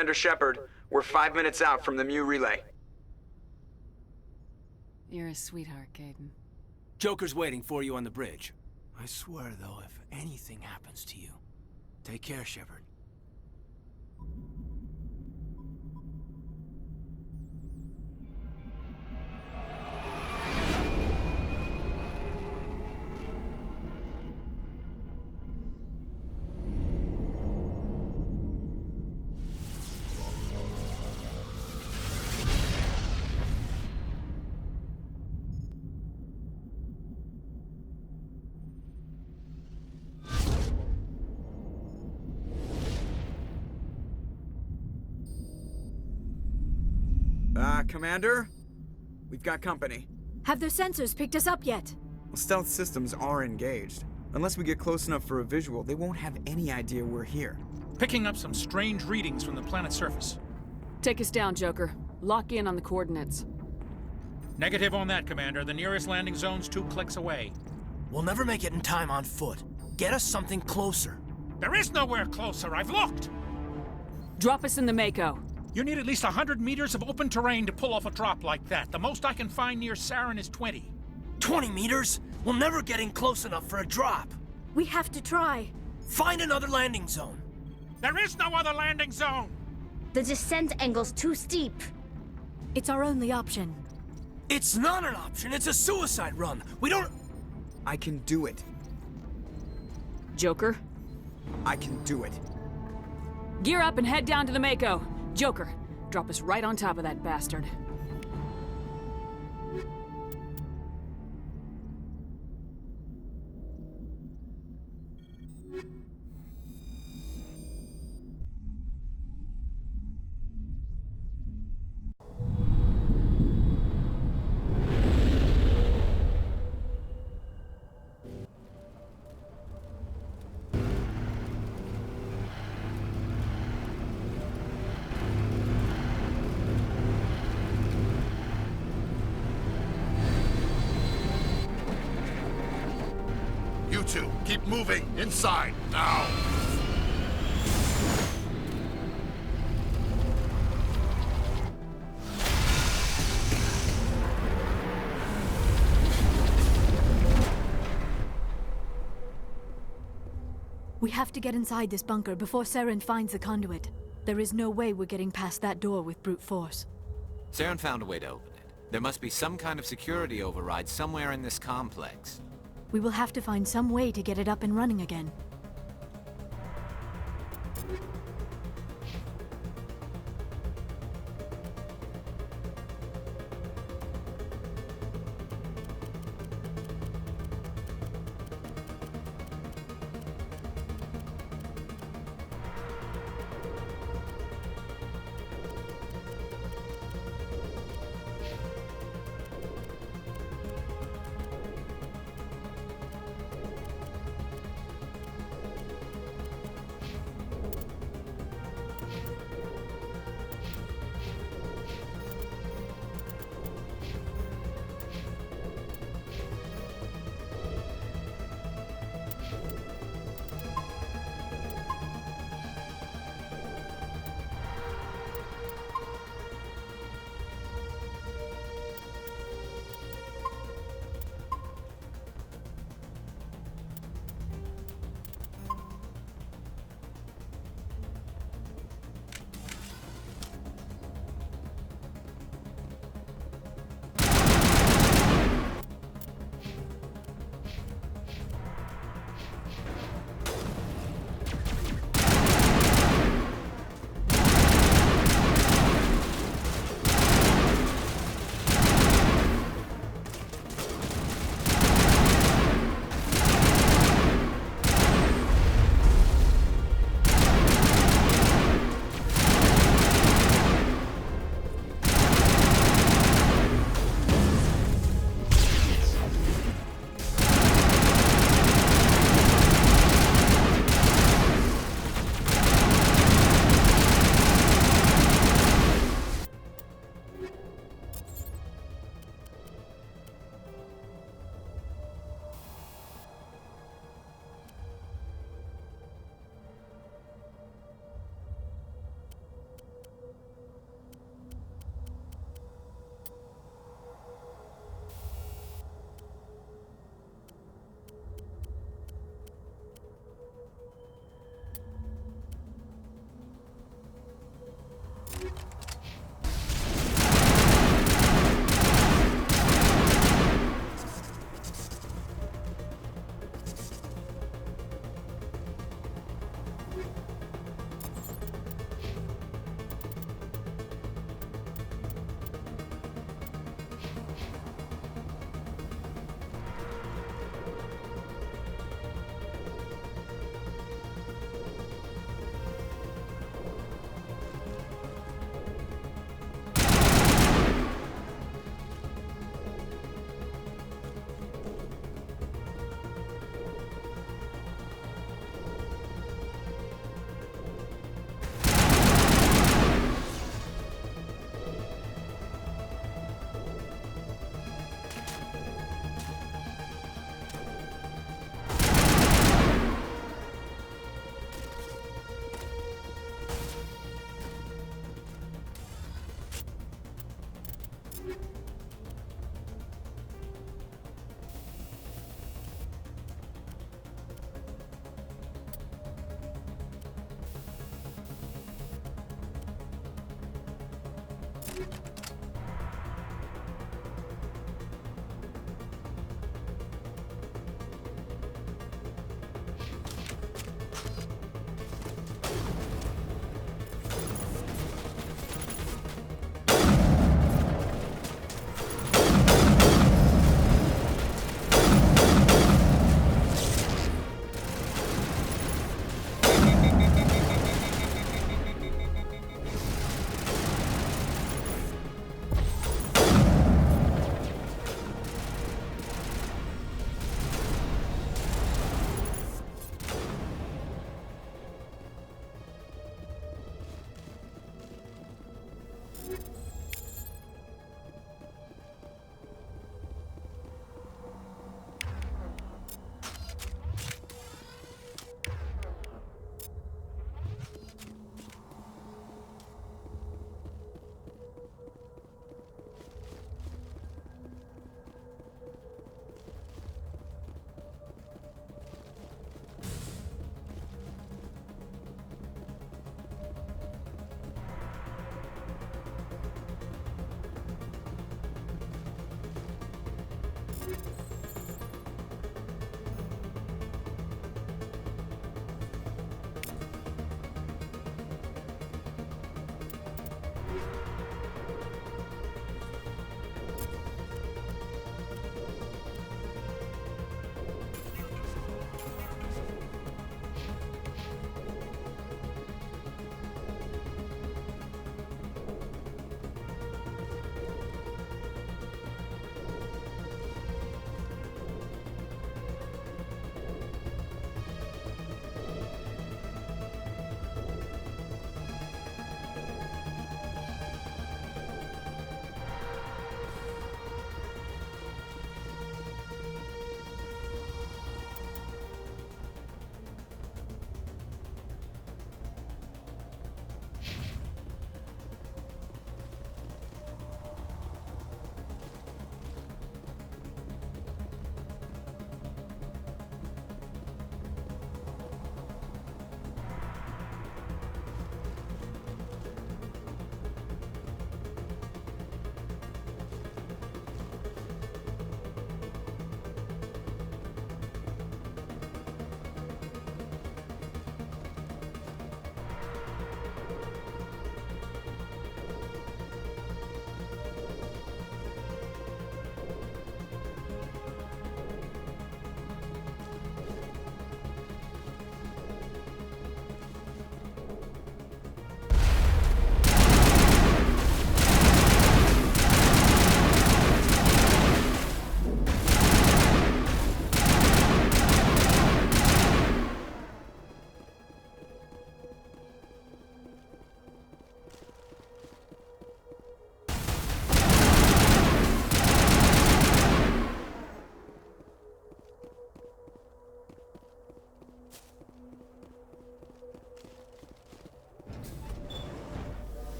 Commander Shepard. We're 5 minutes out from the Mu relay. You're a sweetheart, Caden. Joker's waiting for you on the bridge. I swear, though, if anything happens to you, take care, Shepard. Commander? We've got company. Have their sensors picked us up yet? Well, stealth systems are engaged. Unless we get close enough for a visual, they won't have any idea we're here. Picking up some strange readings from the planet's surface. Take us down, Joker. Lock in on the coordinates. Negative on that, Commander. The nearest landing zone's 2 clicks away. We'll never make it in time on foot. Get us something closer. There is nowhere closer. I've looked. Drop us in the Mako. You need at least 100 meters of open terrain to pull off a drop like that. The most I can find near Saren is 20. 20 meters? We'll never get in close enough for a drop. We have to try. Find another landing zone. There is no other landing zone! The descent angle's too steep. It's our only option. It's not an option. It's a suicide run. We don't... I can do it. Joker, I can do it. gear up and head down to the Mako. Joker, drop us right on top of that bastard. You two, keep moving. Inside, now! We have to get inside this bunker before Saren finds the conduit. There is no way we're getting past that door with brute force. Saren found a way to open it. There must be some kind of security override somewhere in this complex. We will have to find some way to get it up and running again.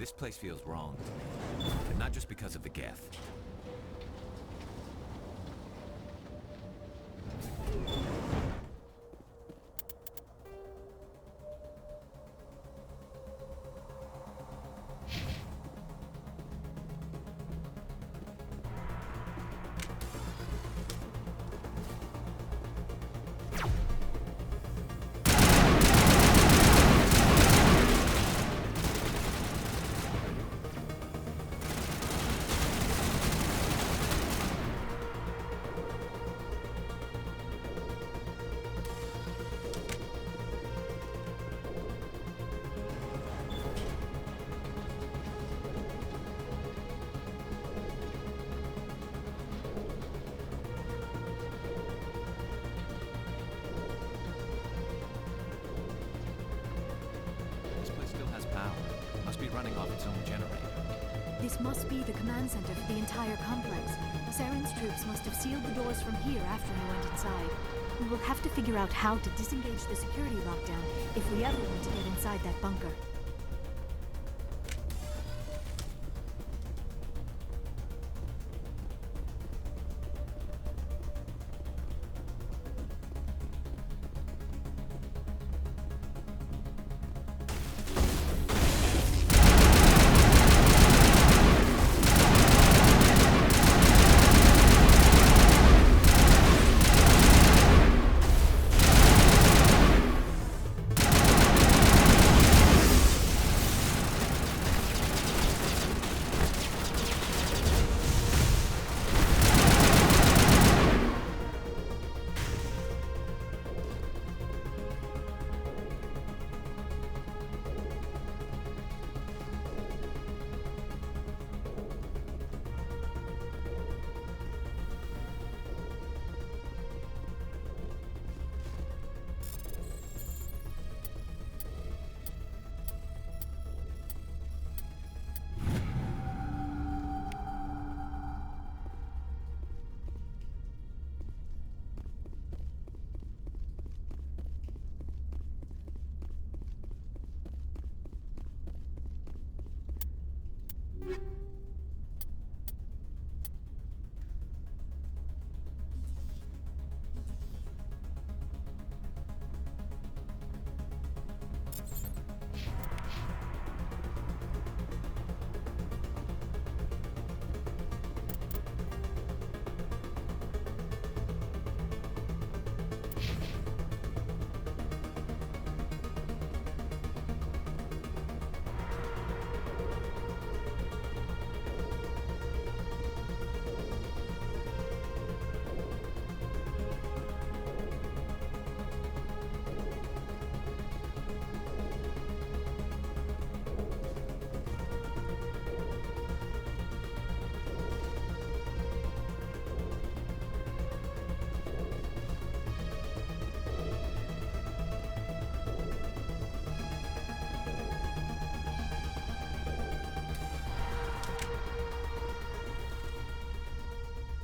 This place feels wrong to me. And not just because of the Geth. This place still has power. Must be running off its own generator. This must be the command center for the entire complex. Saren's troops must have sealed the doors from here after he went inside. We will have to figure out how to disengage the security lockdown if we ever want to get inside that bunker.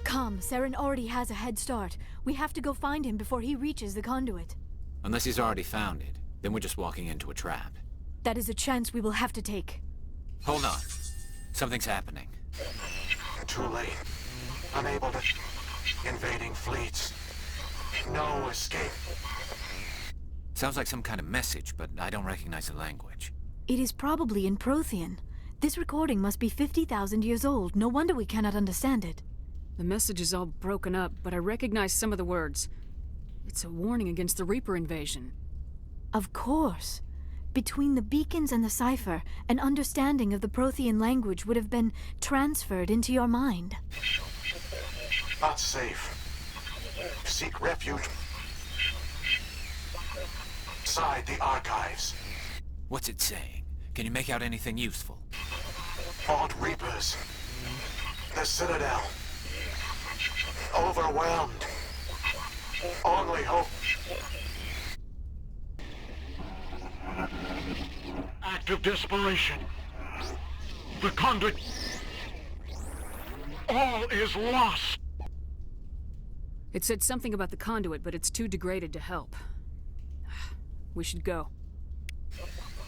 Come, Saren already has a head start. We have to go find him before he reaches the conduit. Unless he's already found it, then we're just walking into a trap. That is a chance we will have to take. Hold on. Something's happening. Too late. Unable to... Invading fleets. No escape. Sounds like some kind of message, but I don't recognize the language. It is probably in Prothean. This recording must be 50,000 years old. No wonder we cannot understand it. The message is all broken up, but I recognize some of the words. It's a warning against the Reaper invasion. Of course. Between the beacons and the cipher, an understanding of the Prothean language would have been transferred into your mind. Not safe. Seek refuge. Inside the archives. What's it saying? Can you make out anything useful? Fought Reapers. The Citadel. Overwhelmed. Only hope. Act of desperation. The conduit. All is lost. It said something about the conduit, but it's too degraded to help. We should go.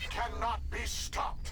Cannot be stopped.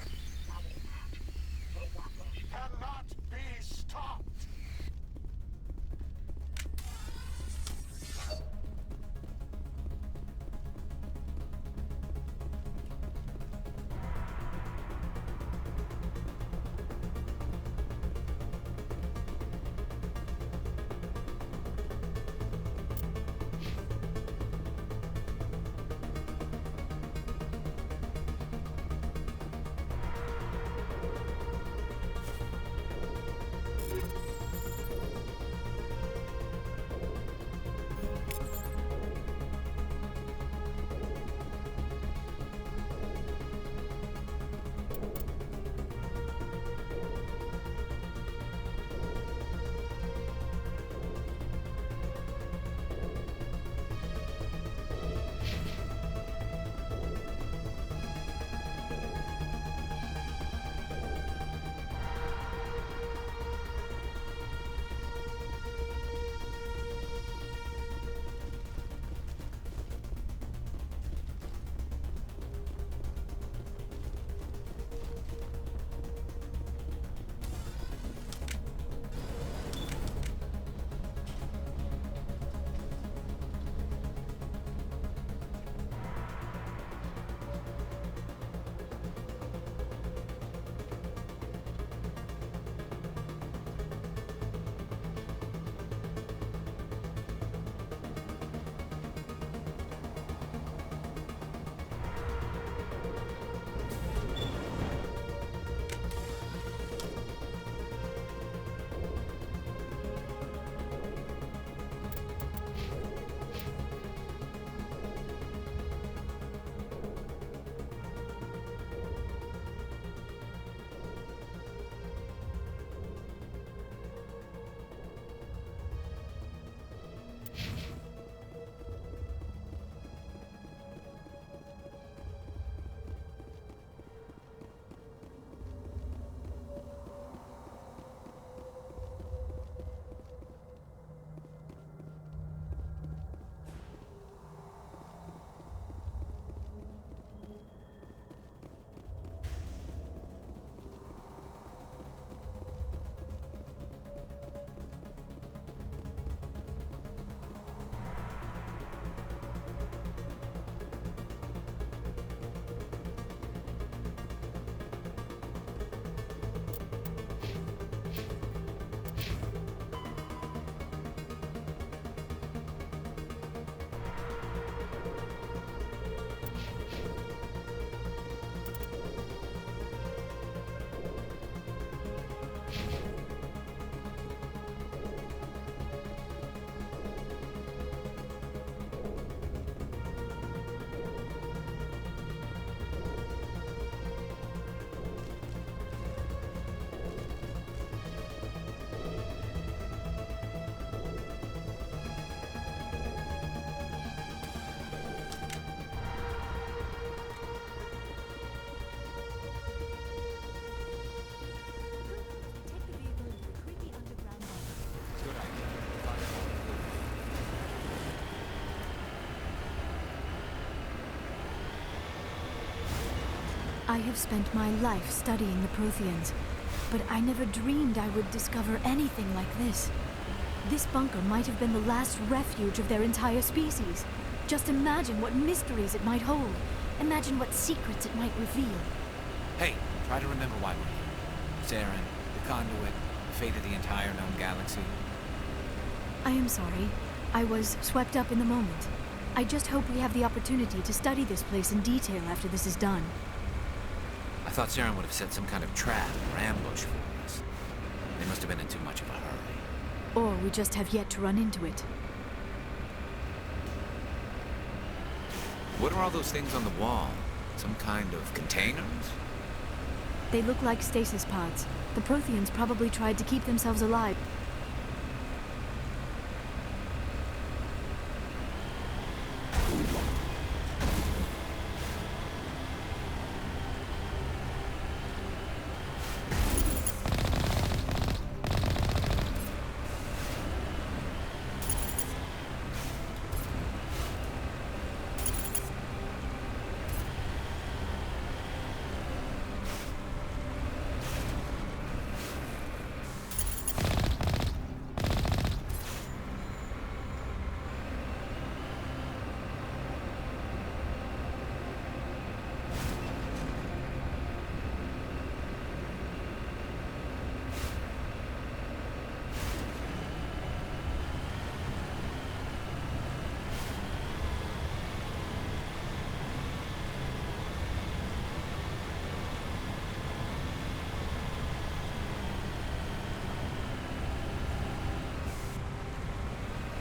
I have spent my life studying the Protheans, but I never dreamed I would discover anything like this. This bunker might have been the last refuge of their entire species. Just imagine what mysteries it might hold. Imagine what secrets it might reveal. Hey, try to remember why we're here. Saren, the Conduit, the fate of the entire known galaxy. I am sorry. I was swept up in the moment. I just hope we have the opportunity to study this place in detail after this is done. I thought Saren would have set some kind of trap or ambush for us. They must have been in too much of a hurry. Or we just have yet to run into it. What are all those things on the wall? Some kind of containers? They look like stasis pods. The Protheans probably tried to keep themselves alive.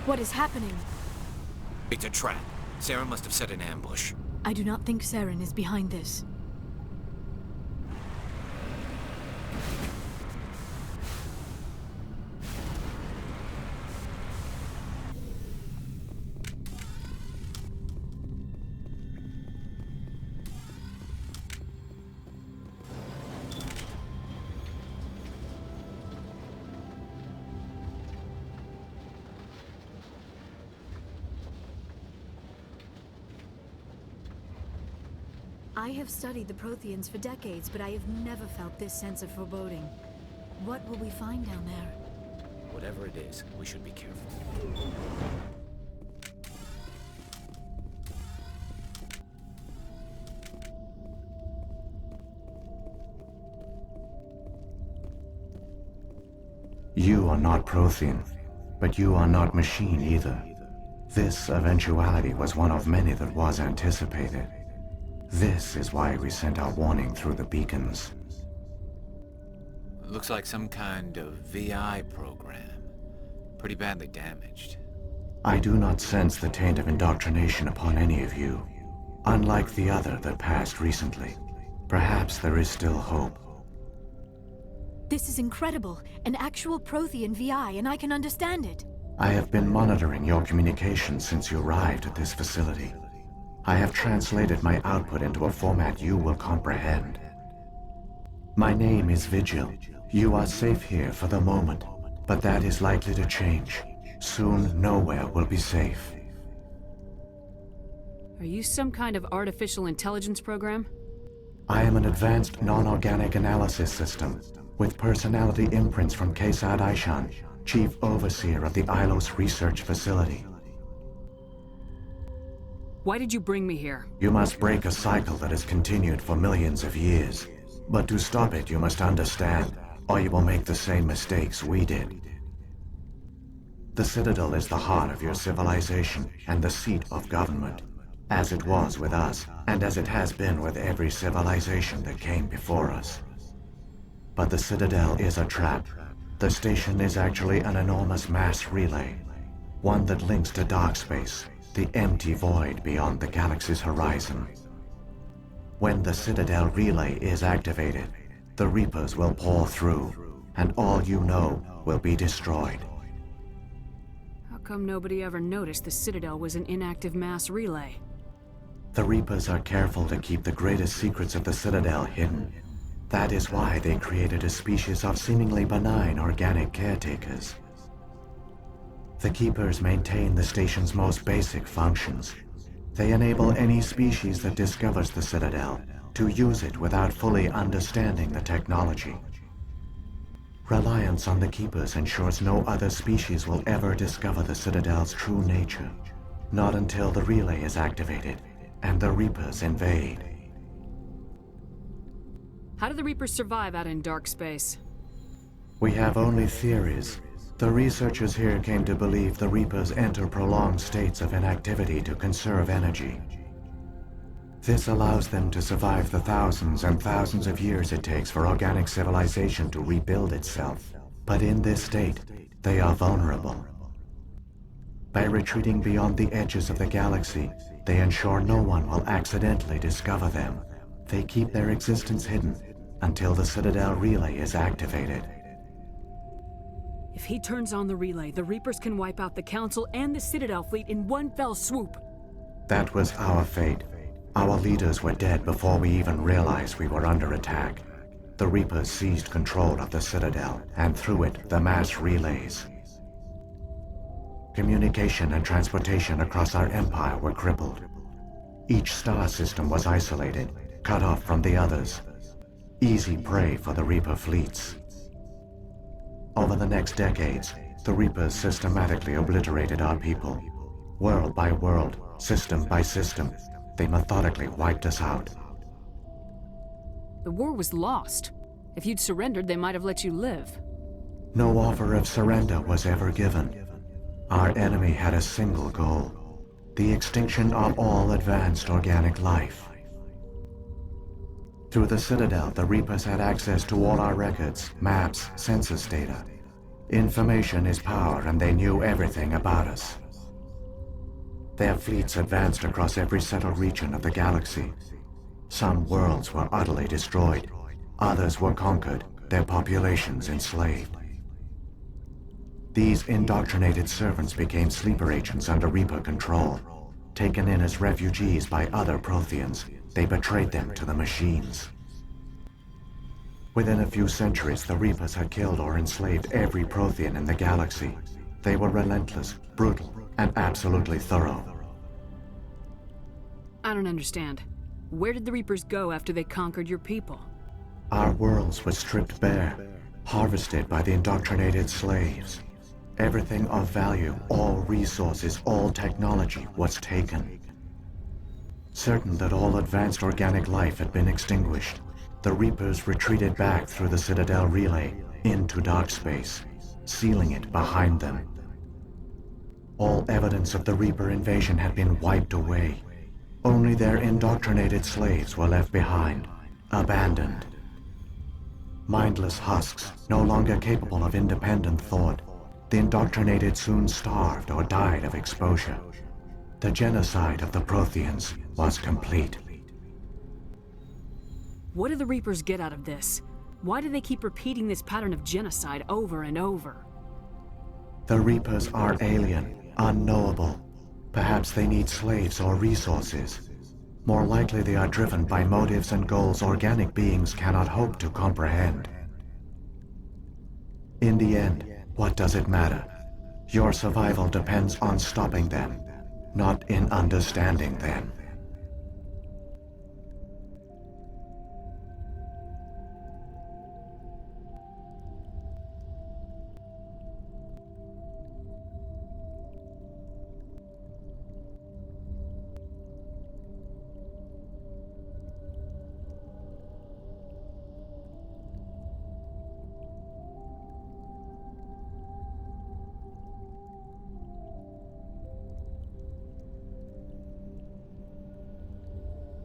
What is happening? It's a trap. Saren must have set an ambush. I do not think Saren is behind this. I have studied the Protheans for decades, but I have never felt this sense of foreboding. What will we find down there? Whatever it is, we should be careful. You are not Prothean, but you are not machine either. This eventuality was one of many that was anticipated. This is why we sent our warning through the beacons. Looks like some kind of VI program. Pretty badly damaged. I do not sense the taint of indoctrination upon any of you, unlike the other that passed recently. Perhaps there is still hope. This is incredible. An actual Prothean VI, and I can understand it. I have been monitoring your communications since you arrived at this facility. I have translated my output into a format you will comprehend. My name is Vigil. You are safe here for the moment, but that is likely to change. Soon, nowhere will be safe. Are you some kind of artificial intelligence program? I am an advanced non-organic analysis system, with personality imprints from Kesad Aishan, Chief Overseer of the Ilos Research Facility. Why did you bring me here? You must break a cycle that has continued for millions of years. But to stop it, you must understand, or you will make the same mistakes we did. The Citadel is the heart of your civilization and the seat of government, as it was with us, and as it has been with every civilization that came before us. But the Citadel is a trap. The station is actually an enormous mass relay, one that links to dark space, the empty void beyond the galaxy's horizon. When the Citadel relay is activated, the Reapers will pour through, and all you know will be destroyed. How come nobody ever noticed the Citadel was an inactive mass relay? The Reapers are careful to keep the greatest secrets of the Citadel hidden. That is why they created a species of seemingly benign organic caretakers. The Keepers maintain the station's most basic functions. They enable any species that discovers the Citadel to use it without fully understanding the technology. Reliance on the Keepers ensures no other species will ever discover the Citadel's true nature, not until the relay is activated and the Reapers invade. How do the Reapers survive out in dark space? We have only theories. The researchers here came to believe the Reapers enter prolonged states of inactivity to conserve energy. This allows them to survive the thousands and thousands of years it takes for organic civilization to rebuild itself. But in this state, they are vulnerable. By retreating beyond the edges of the galaxy, they ensure no one will accidentally discover them. They keep their existence hidden until the Citadel relay is activated. If he turns on the relay, the Reapers can wipe out the Council and the Citadel fleet in one fell swoop. That was our fate. Our leaders were dead before we even realized we were under attack. The Reapers seized control of the Citadel, and through it, the mass relays. Communication and transportation across our empire were crippled. Each star system was isolated, cut off from the others. Easy prey for the Reaper fleets. Over the next decades, the Reapers systematically obliterated our people. World by world, system by system, they methodically wiped us out. The war was lost. If you'd surrendered, they might have let you live. No offer of surrender was ever given. Our enemy had a single goal: the extinction of all advanced organic life. Through the Citadel, the Reapers had access to all our records, maps, census data. Information is power, and they knew everything about us. Their fleets advanced across every settled region of the galaxy. Some worlds were utterly destroyed. Others were conquered, their populations enslaved. These indoctrinated servants became sleeper agents under Reaper control. Taken in as refugees by other Protheans, they betrayed them to the machines. Within a few centuries, the Reapers had killed or enslaved every Prothean in the galaxy. They were relentless, brutal, and absolutely thorough. I don't understand. Where did the Reapers go after they conquered your people? Our worlds were stripped bare, harvested by the indoctrinated slaves. Everything of value, all resources, all technology was taken. Certain that all advanced organic life had been extinguished, the Reapers retreated back through the Citadel relay into dark space, sealing it behind them. All evidence of the Reaper invasion had been wiped away. Only their indoctrinated slaves were left behind, abandoned. Mindless husks, no longer capable of independent thought, the indoctrinated soon starved or died of exposure. The genocide of the Protheans was complete. What do the Reapers get out of this? Why do they keep repeating this pattern of genocide over and over? The Reapers are alien, unknowable. Perhaps they need slaves or resources. More likely they are driven by motives and goals organic beings cannot hope to comprehend. In the end, what does it matter? Your survival depends on stopping them, not in understanding them.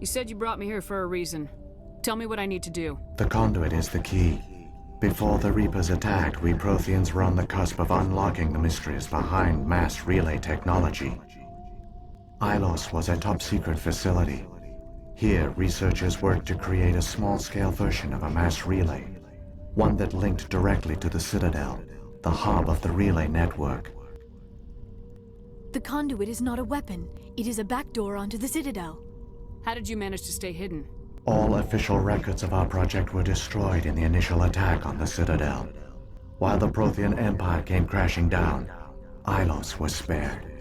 You said you brought me here for a reason. Tell me what I need to do. The conduit is the key. Before the Reapers attacked, we Protheans were on the cusp of unlocking the mysteries behind mass relay technology. Ilos was a top-secret facility. Here, researchers worked to create a small-scale version of a mass relay, one that linked directly to the Citadel, the hub of the relay network. The conduit is not a weapon. It is a backdoor onto the Citadel. How did you manage to stay hidden? All official records of our project were destroyed in the initial attack on the Citadel. While the Prothean Empire came crashing down, Ilos was spared.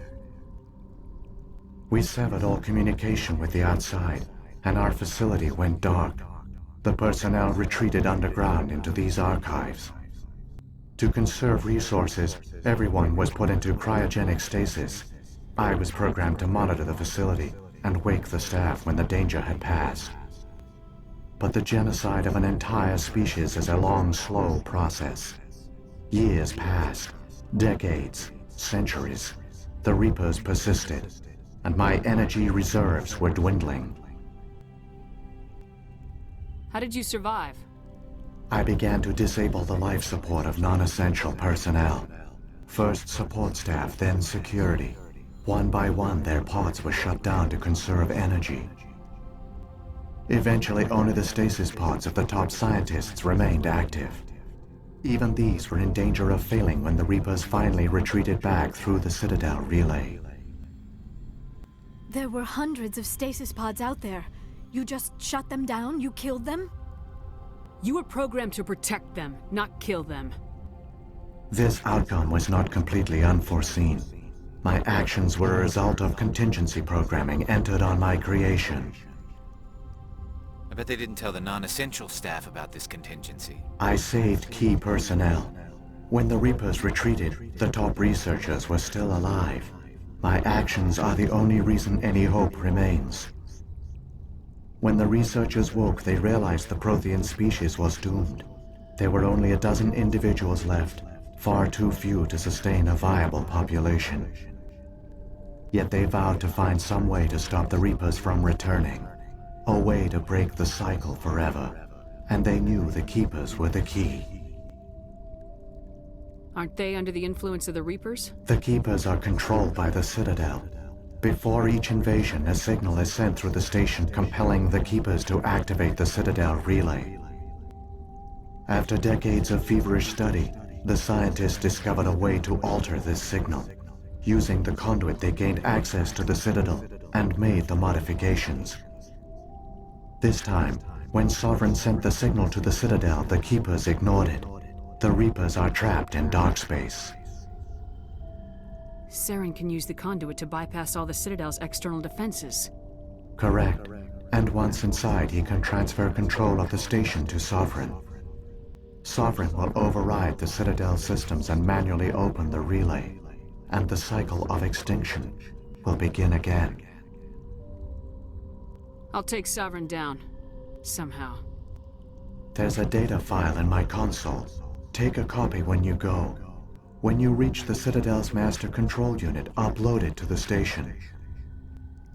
We severed all communication with the outside, and our facility went dark. The personnel retreated underground into these archives. To conserve resources, everyone was put into cryogenic stasis. I was programmed to monitor the facility and wake the staff when the danger had passed. But the genocide of an entire species is a long, slow process. Years passed, decades, centuries. The Reapers persisted, and my energy reserves were dwindling. How did you survive? I began to disable the life support of non-essential personnel. First support staff, then security. One by one, their pods were shut down to conserve energy. Eventually, only the stasis pods of the top scientists remained active. Even these were in danger of failing when the Reapers finally retreated back through the Citadel relay. There were hundreds of stasis pods out there. You just shut them down? You killed them? You were programmed to protect them, not kill them. This outcome was not completely unforeseen. My actions were a result of contingency programming entered on my creation. I bet they didn't tell the non-essential staff about this contingency. I saved key personnel. When the Reapers retreated, the top researchers were still alive. My actions are the only reason any hope remains. When the researchers woke, they realized the Prothean species was doomed. There were only a dozen individuals left, far too few to sustain a viable population. Yet they vowed to find some way to stop the Reapers from returning. A way to break the cycle forever. And they knew the Keepers were the key. Aren't they under the influence of the Reapers? The Keepers are controlled by the Citadel. Before each invasion, a signal is sent through the station compelling the Keepers to activate the Citadel relay. After decades of feverish study, the scientists discovered a way to alter this signal. Using the conduit, they gained access to the Citadel and made the modifications. This time, when Sovereign sent the signal to the Citadel, the Keepers ignored it. The Reapers are trapped in dark space. Saren can use the conduit to bypass all the Citadel's external defenses. Correct. And once inside, he can transfer control of the station to Sovereign. Sovereign will override the Citadel systems and manually open the relay. And the cycle of extinction will begin again. I'll take Sovereign down. Somehow. There's a data file in my console. Take a copy when you go. When you reach the Citadel's master control unit, upload it to the station.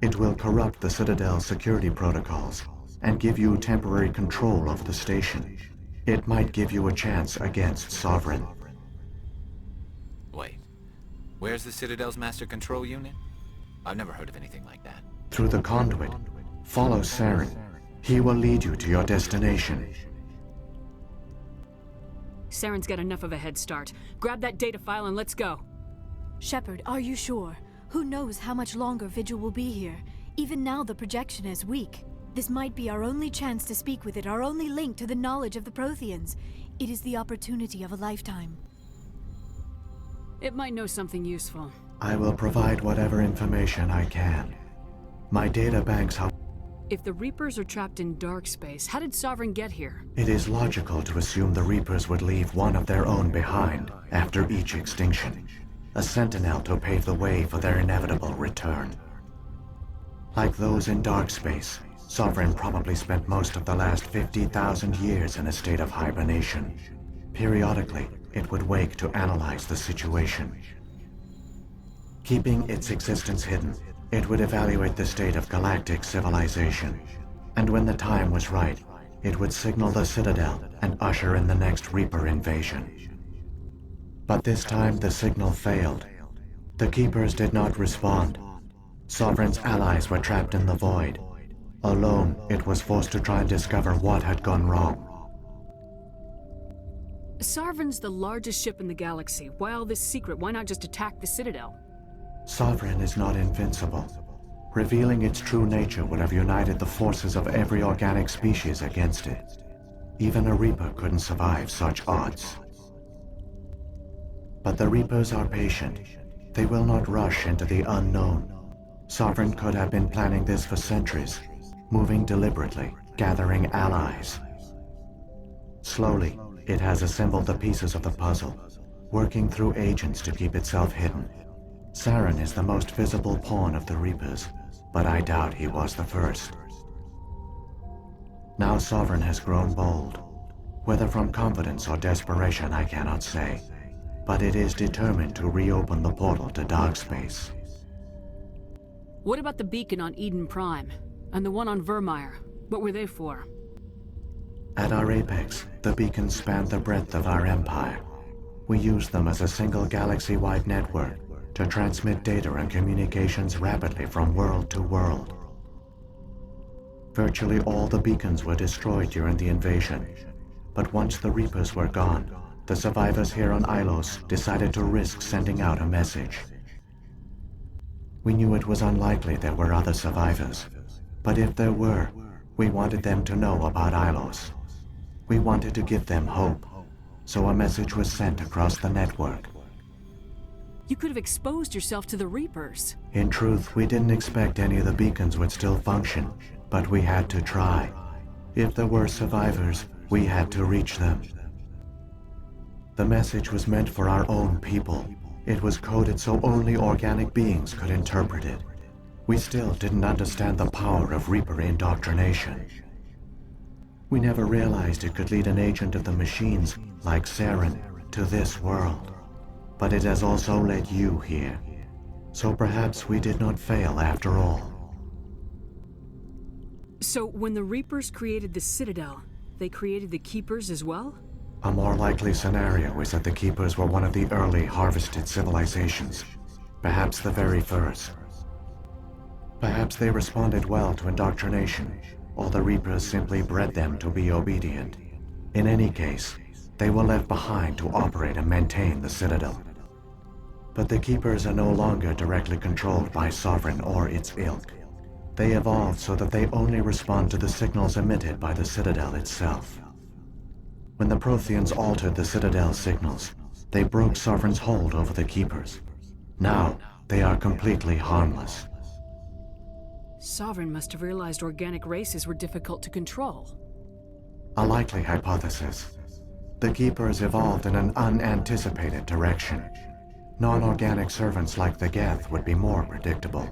It will corrupt the Citadel's security protocols and give you temporary control of the station. It might give you a chance against Sovereign. Wait. Where's the Citadel's master control unit? I've never heard of anything like that. Through the conduit, follow Saren. He will lead you to your destination. Saren's got enough of a head start. Grab that data file and let's go. Shepard, are you sure? Who knows how much longer Vigil will be here? Even now the projection is weak. This might be our only chance to speak with it, our only link to the knowledge of the Protheans. It is the opportunity of a lifetime. It might know something useful. I will provide whatever information I can. My data banks have... If the Reapers are trapped in dark space, how did Sovereign get here? It is logical to assume the Reapers would leave one of their own behind after each extinction. A sentinel to pave the way for their inevitable return. Like those in dark space, Sovereign probably spent most of the last 50,000 years in a state of hibernation. Periodically, it would wake to analyze the situation. Keeping its existence hidden, it would evaluate the state of galactic civilization. And when the time was right, it would signal the Citadel and usher in the next Reaper invasion. But this time the signal failed. The Keepers did not respond. Sovereign's allies were trapped in the void. Alone, it was forced to try and discover what had gone wrong. Sovereign's the largest ship in the galaxy. Why all this secret? Why not just attack the Citadel? Sovereign is not invincible. Revealing its true nature would have united the forces of every organic species against it. Even a Reaper couldn't survive such odds. But the Reapers are patient. They will not rush into the unknown. Sovereign could have been planning this for centuries. moving deliberately, gathering allies. Slowly, it has assembled the pieces of the puzzle, working through agents to keep itself hidden. Saren is the most visible pawn of the Reapers, but I doubt he was the first. Now Sovereign has grown bold. Whether from confidence or desperation, I cannot say, but it is determined to reopen the portal to Darkspace. What about the beacon on Eden Prime? And the one on Vermeer? What were they for? At our apex, the beacons spanned the breadth of our empire. We used them as a single galaxy-wide network to transmit data and communications rapidly from world to world. Virtually all the beacons were destroyed during the invasion, but once the Reapers were gone, the survivors here on Ilos decided to risk sending out a message. We knew it was unlikely there were other survivors, but if there were, we wanted them to know about Ilos. We wanted to give them hope, so a message was sent across the network. You could have exposed yourself to the Reapers. In truth, we didn't expect any of the beacons would still function, but we had to try. If there were survivors, we had to reach them. The message was meant for our own people. It was coded so only organic beings could interpret it. We still didn't understand the power of Reaper indoctrination. We never realized it could lead an agent of the machines, like Saren, to this world. But it has also led you here. So perhaps we did not fail after all. So when the Reapers created the Citadel, they created the Keepers as well? A more likely scenario is that the Keepers were one of the early harvested civilizations, perhaps the very first. Perhaps they responded well to indoctrination, or the Reapers simply bred them to be obedient. In any case, they were left behind to operate and maintain the Citadel. But the Keepers are no longer directly controlled by Sovereign or its ilk. They evolved so that they only respond to the signals emitted by the Citadel itself. When the Protheans altered the Citadel's signals, they broke Sovereign's hold over the Keepers. Now, they are completely harmless. Sovereign must have realized organic races were difficult to control. A likely hypothesis. The Keepers evolved in an unanticipated direction. Non-organic servants like the Geth would be more predictable.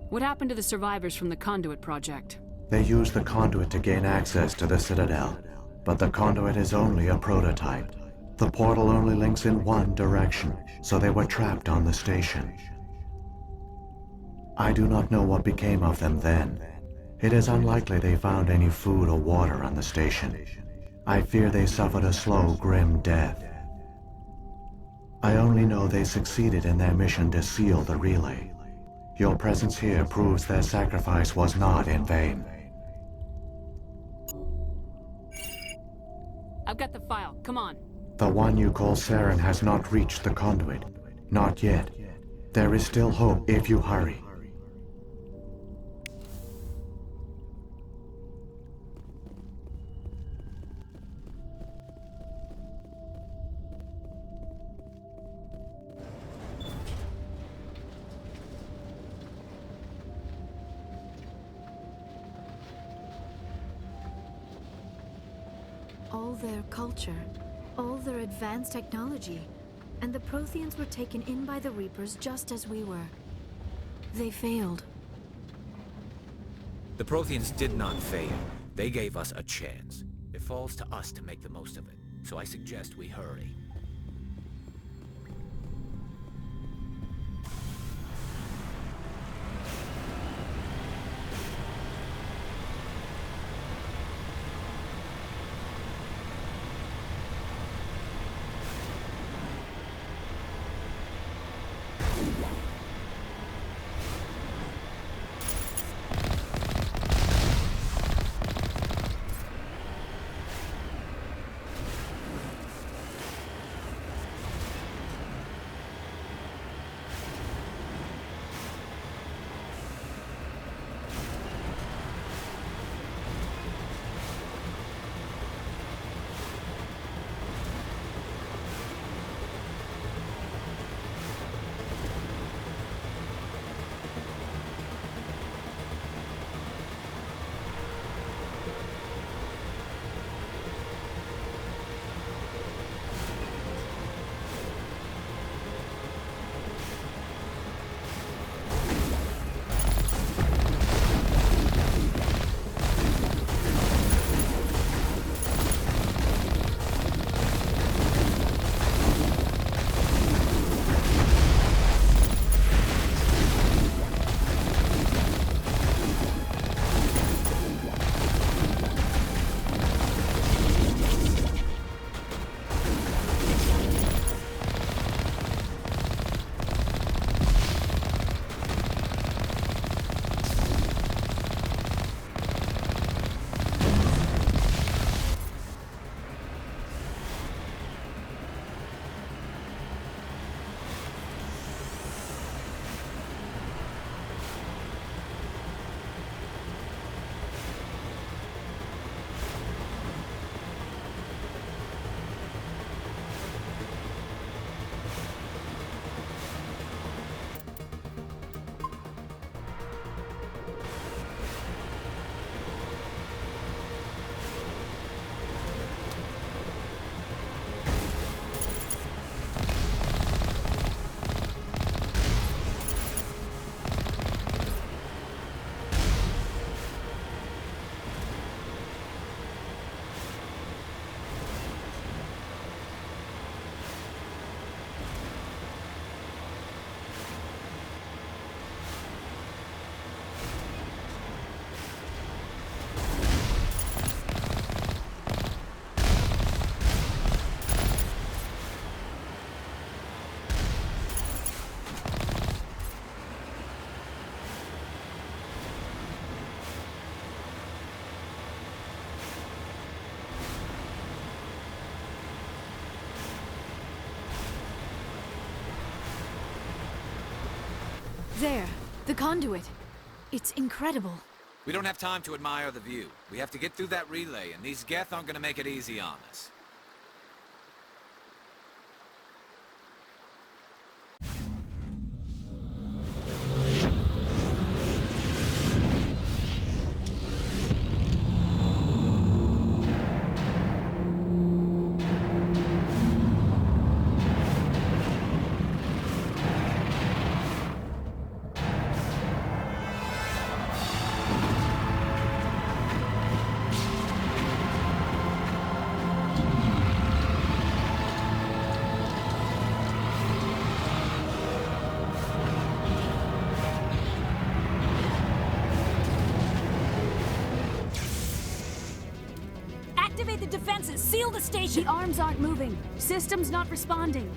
What happened to the survivors from the Conduit project? They used the Conduit to gain access to the Citadel, but the Conduit is only a prototype. The portal only links in one direction, so they were trapped on the station. I do not know what became of them then. It is unlikely they found any food or water on the station. I fear they suffered a slow, grim death. I only know they succeeded in their mission to seal the relay. Your presence here proves their sacrifice was not in vain. I've got the file. Come on. The one you call Saren has not reached the Conduit. Not yet. There is still hope if you hurry. All their culture, all their advanced technology, and the Protheans were taken in by the Reapers just as we were. They failed. The Protheans did not fail. They gave us a chance. It falls to us to make the most of it. So I suggest we hurry. There, the conduit. It's incredible. We don't have time to admire the view. We have to get through that relay, and these Geth aren't gonna make it easy on us. Activate the defenses! Seal the station! The arms aren't moving. Systems not responding.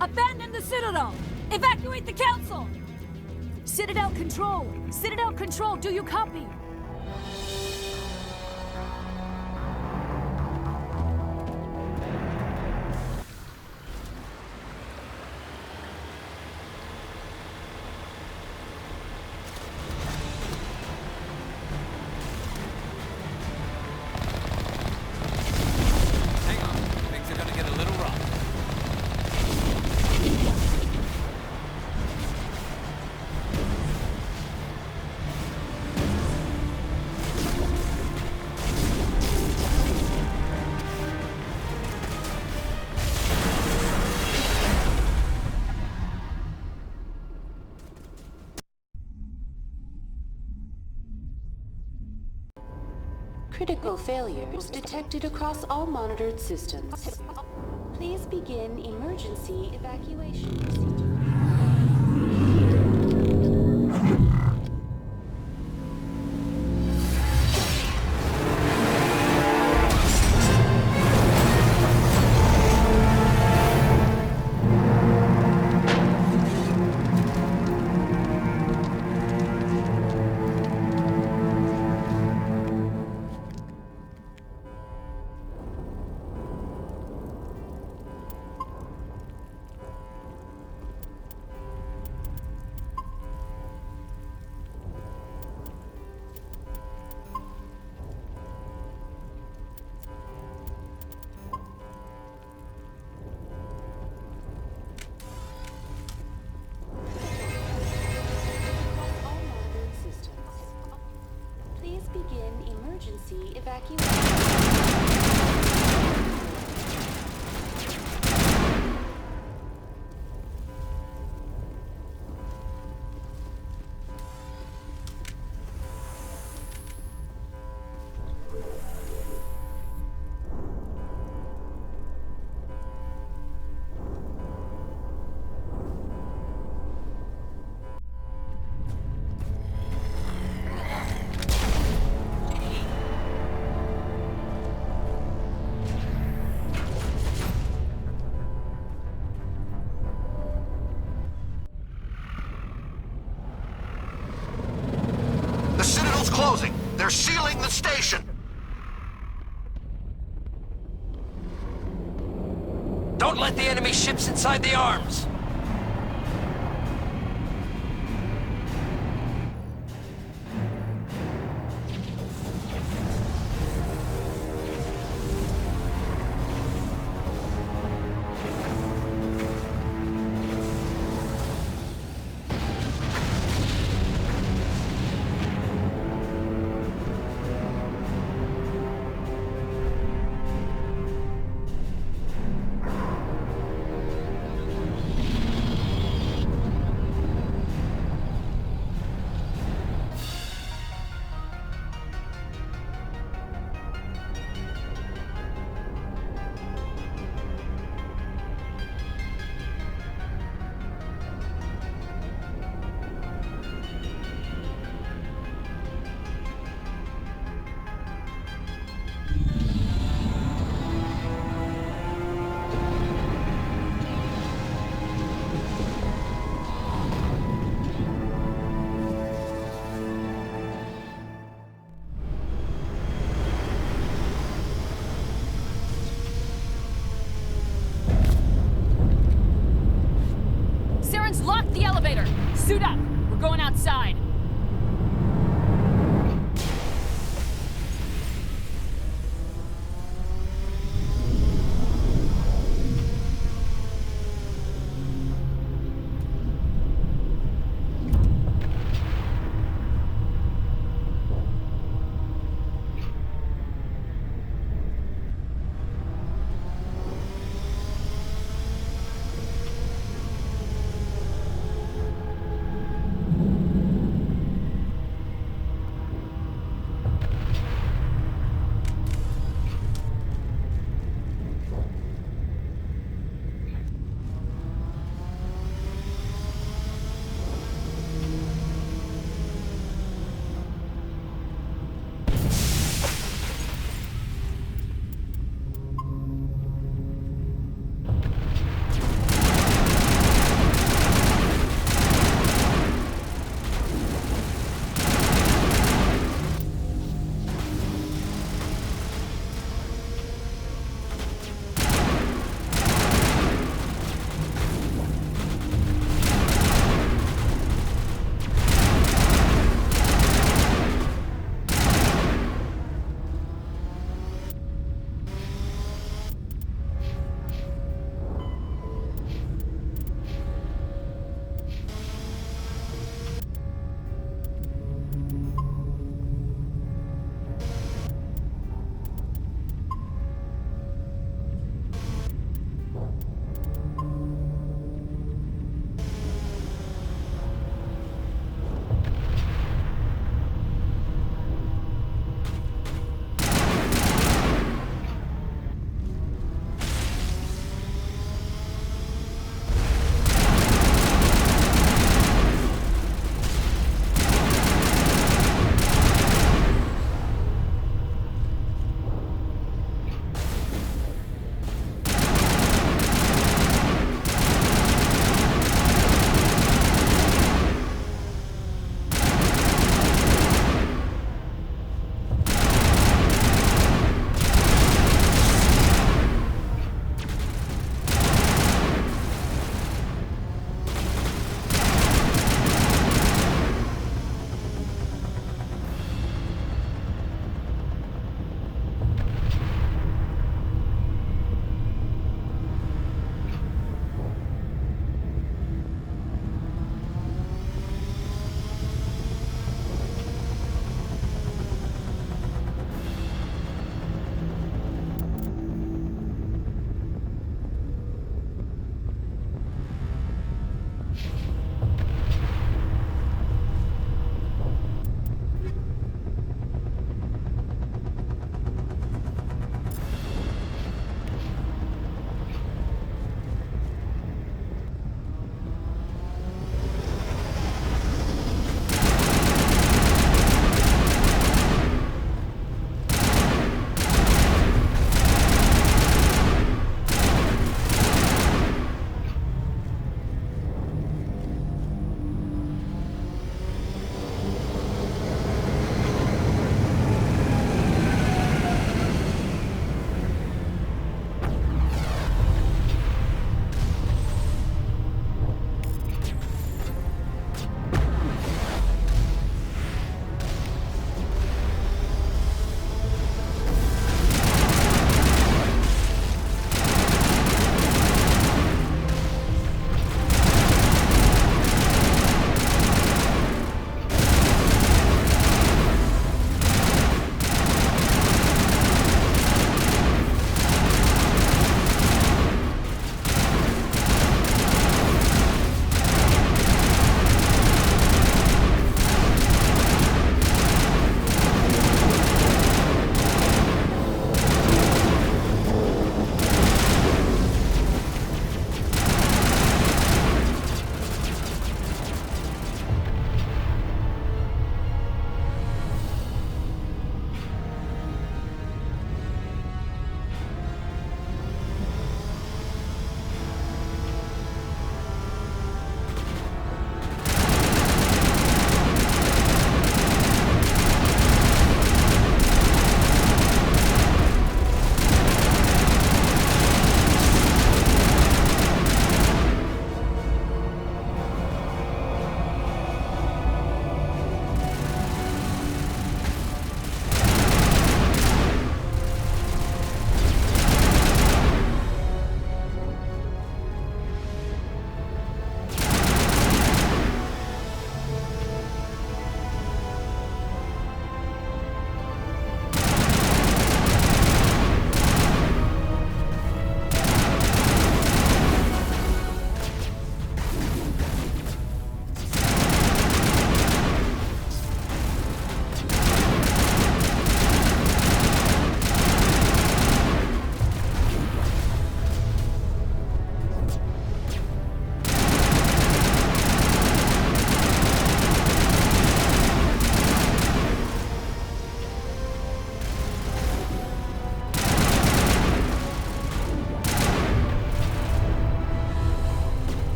Abandon the Citadel! Evacuate the Council! Citadel Control! Citadel Control, do you copy? Hang on. Things are gonna get a little rough. Critical failures detected across all monitored systems. Please begin emergency evacuation procedure. All monitored systems. Please begin emergency evacuation. The Citadel's closing. They're sealing the station. Don't let the enemy ships inside the arms! Suit up! We're going outside!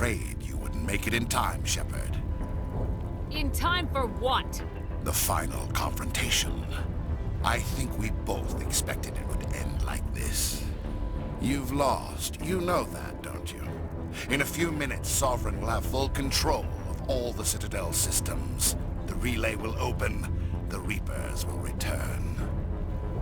afraid you wouldn't make it in time, Shepard. In time for what? The final confrontation. I think we both expected it would end like this. You've lost. You know that, don't you? In a few minutes, Sovereign will have full control of all the Citadel systems. The relay will open. The Reapers will return.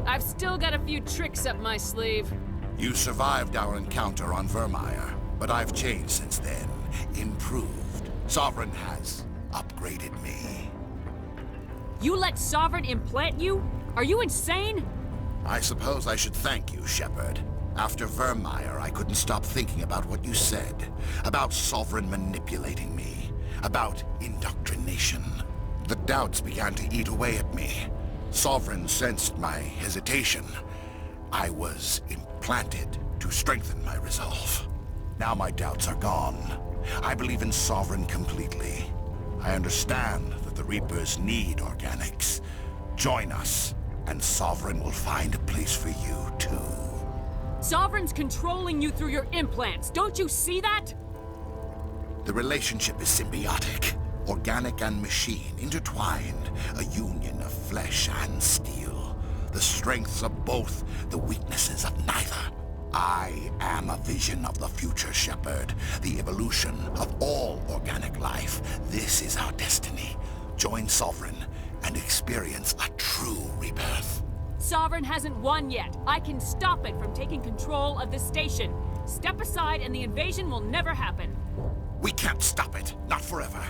I've still got a few tricks up my sleeve. You survived our encounter on Vermeer, but I've changed since then. Improved. Sovereign has upgraded me. You let Sovereign implant you? Are you insane? I suppose I should thank you, Shepard. After Vermeer, I couldn't stop thinking about what you said. About Sovereign manipulating me. About indoctrination. The doubts began to eat away at me. Sovereign sensed my hesitation. I was implanted to strengthen my resolve. Now my doubts are gone. I believe in Sovereign completely. I understand that the Reapers need organics. Join us, and Sovereign will find a place for you, too. Sovereign's controlling you through your implants. Don't you see that? The relationship is symbiotic. Organic and machine, intertwined. A union of flesh and steel. The strengths of both, the weaknesses of neither. I am a vision of the future, Shepard. The evolution of all organic life. This is our destiny. Join Sovereign and experience a true rebirth. Sovereign hasn't won yet. I can stop it from taking control of the station. Step aside and the invasion will never happen. We can't stop it. Not forever.